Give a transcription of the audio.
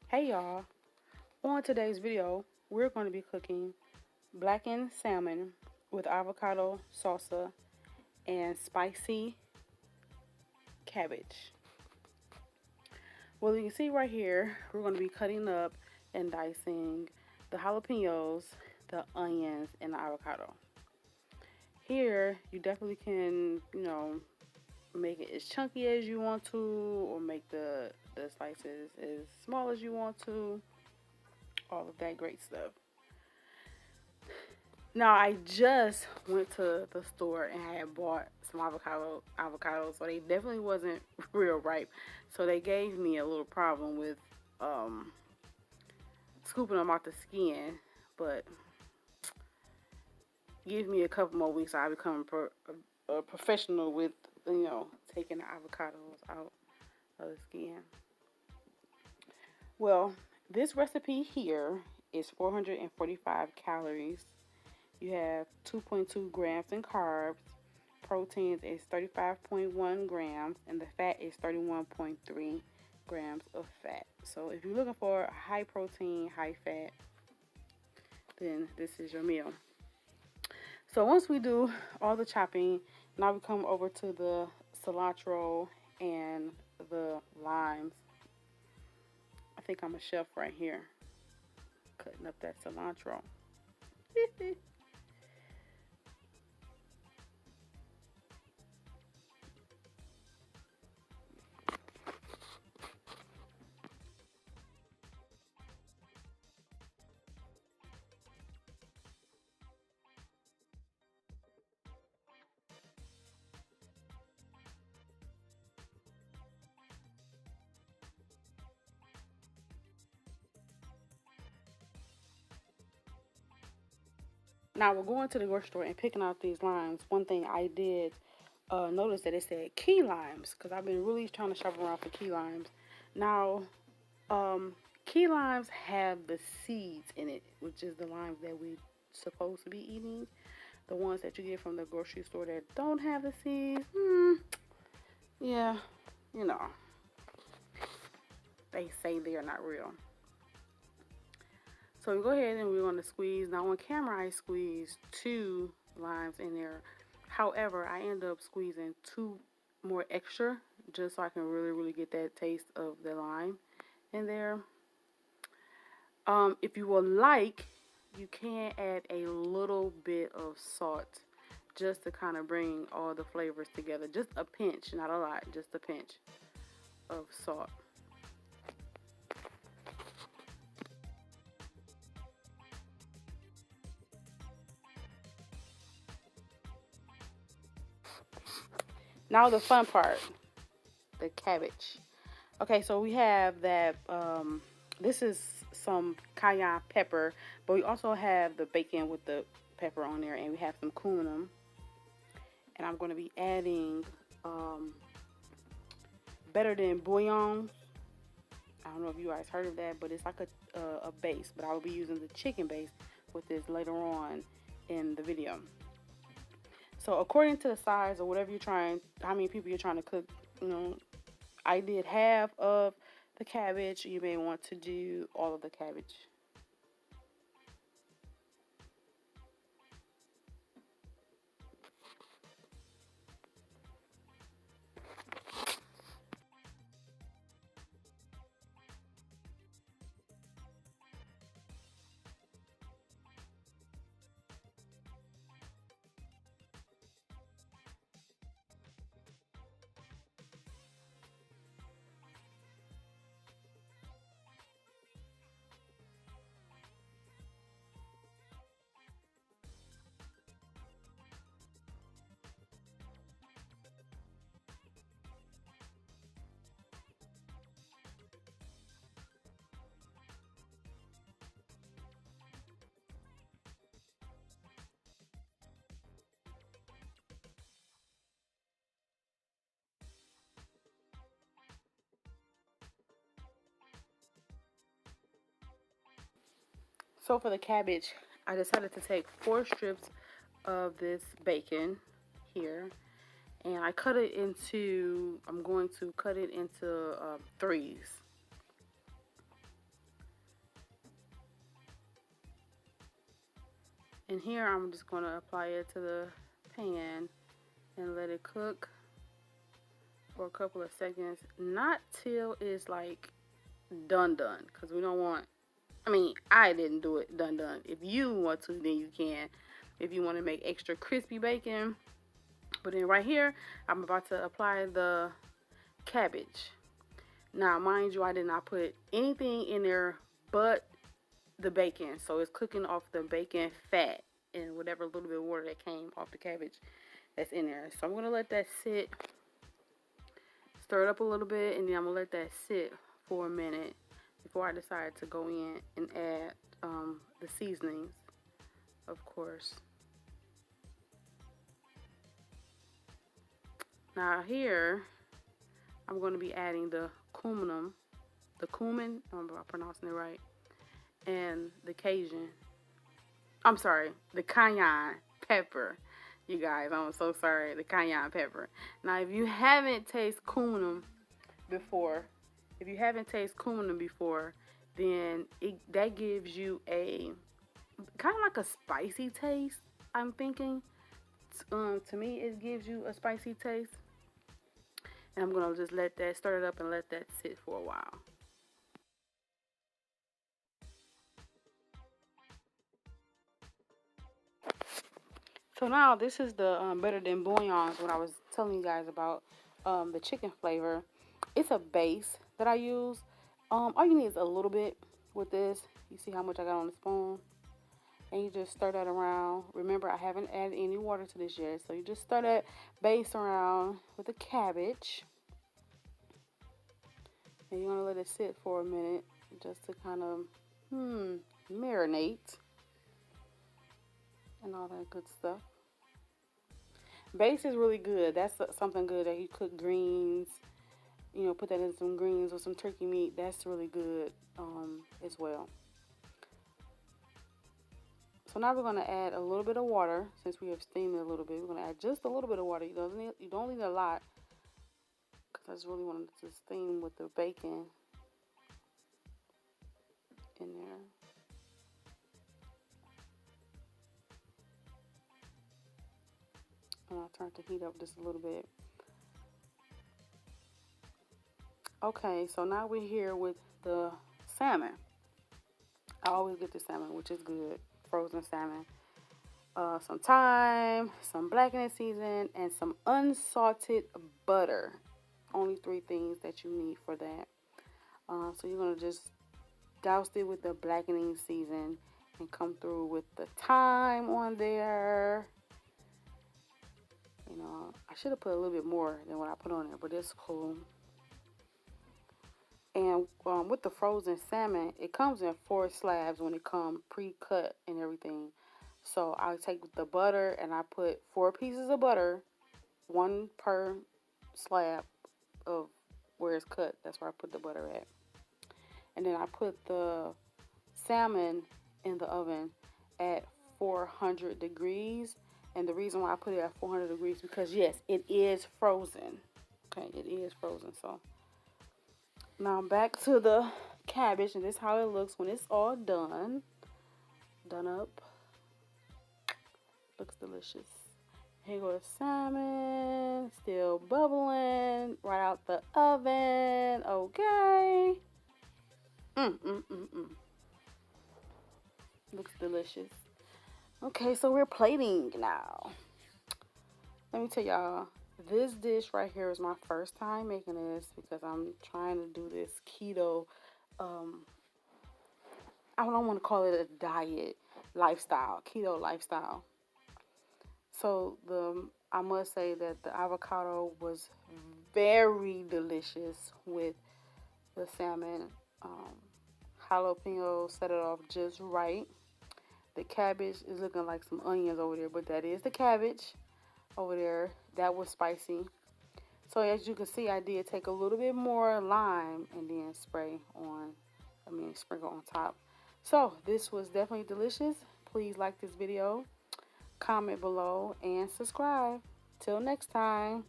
Hey y'all, on today's video, we're going to be cooking blackened salmon with avocado salsa and spicy cabbage. Well, you can see right here, we're going to be cutting up and dicing the jalapenos, the onions, and the avocado. Here, you definitely can, make it as chunky as you want to, or make the slices as small as you want to, all of that great stuff. Now I just went to the store and I had bought some avocados, so they definitely wasn't real ripe. So they gave me a little problem with um, scooping them out the skin. But give me a couple more weeks, I'll become a professional with taking the avocados out of the skin. Well, this recipe here is 445 calories. You have 2.2 grams in carbs. Proteins is 35.1 grams, and the fat is 31.3 grams of fat. So if you're looking for a high protein, high fat, then this is your meal. So once we do all the chopping, now we come over to the cilantro and the limes. I think I'm a chef right here, cutting up that cilantro. Now we're going to the grocery store and picking out these limes. One thing I did notice that it said key limes, because I've been really trying to shop around for key limes. Now, key limes have the seeds in it, which is the limes that we supposed to be eating. The ones that you get from the grocery store that don't have the seeds, yeah, you know, they say they are not real. So we go ahead and we're going to squeeze. Now on camera I squeezed 2 limes in there. However, I end up squeezing 2 more extra just so I can really get that taste of the lime in there. If you would like, you can add a little bit of salt just to kind of bring all the flavors together. Just a pinch, not a lot, just a pinch of salt. Now the fun part, the cabbage. Okay, so we have that, this is some cayenne pepper, but we also have the bacon with the pepper on there, and we have some cumin. And I'm going to be adding better than bouillon. I don't know if you guys heard of that, but it's like a base, but I will be using the chicken base with this later on in the video. So according to the size or whatever you're trying, how many people you're trying to cook, I did half of the cabbage. You may want to do all of the cabbage. So for the cabbage, I decided to take 4 strips of this bacon here, and I'm going to cut it into threes. And here I'm just going to apply it to the pan and let it cook for a couple of seconds. Not till it's like done, because we don't want, I mean, I didn't do it done. If you want to, then you can. If you want to make extra crispy bacon. But then right here, I'm about to apply the cabbage. Now, mind you, I did not put anything in there but the bacon. So it's cooking off the bacon fat and whatever little bit of water that came off the cabbage that's in there. So I'm going to let that sit, stir it up a little bit, and then I'm going to let that sit for a minute before I decide to go in and add the seasonings, of course. Now here, I'm going to be adding the cumin, I don't know if I'm pronouncing it right, and the the cayenne pepper. You guys, I'm so sorry, the cayenne pepper. Now, if you haven't tasted cumin before, then that gives you a kind of like a spicy taste, I'm thinking. To me, it gives you a spicy taste. And I'm going to just let that, stir it up and let that sit for a while. So now this is the better than bouillons, what I was telling you guys about, the chicken flavor. It's a base that I use. All you need is a little bit with this. You see how much I got on the spoon? And you just stir that around. Remember, I haven't added any water to this yet. So you just stir that base around with the cabbage. And you're going to let it sit for a minute just to kind of marinate and all that good stuff. Base is really good. That's something good that you cook greens. You know, put that in some greens or some turkey meat. That's really good as well. So now we're going to add a little bit of water. Since we have steamed it a little bit, we're going to add just a little bit of water. You don't need a lot, because I just really wanted to steam with the bacon in there. And I'll turn the heat up just a little bit. Okay, so now we're here with the salmon. I always get the salmon, which is good. Frozen salmon. Some thyme, some blackened season, and some unsalted butter. Only 3 things that you need for that. So you're going to just douse it with the blackening season and come through with the thyme on there. You know, I should have put a little bit more than what I put on there, but it's cool. And with the frozen salmon, it comes in 4 slabs when it comes pre-cut and everything. So I take the butter and I put 4 pieces of butter, 1 per slab of where it's cut. That's where I put the butter at. And then I put the salmon in the oven at 400 degrees. And the reason why I put it at 400 degrees because, yes, it is frozen. Okay, it is frozen. So now back to the cabbage, and this is how it looks when it's all done. Done up. Looks delicious. Here goes the salmon, still bubbling, right out the oven. Okay. Looks delicious. Okay, so we're plating now. Let me tell y'all, this dish right here is my first time making this because I'm trying to do this keto, I don't want to call it a diet lifestyle, keto lifestyle. So I must say that the avocado was very delicious with the salmon. Jalapeno set it off just right. The cabbage is looking like some onions over there, but that is the cabbage over there. That was spicy. So as you can see, I did take a little bit more lime and then sprinkle on top. So this was definitely delicious. Please like this video, comment below, and subscribe. Till next time.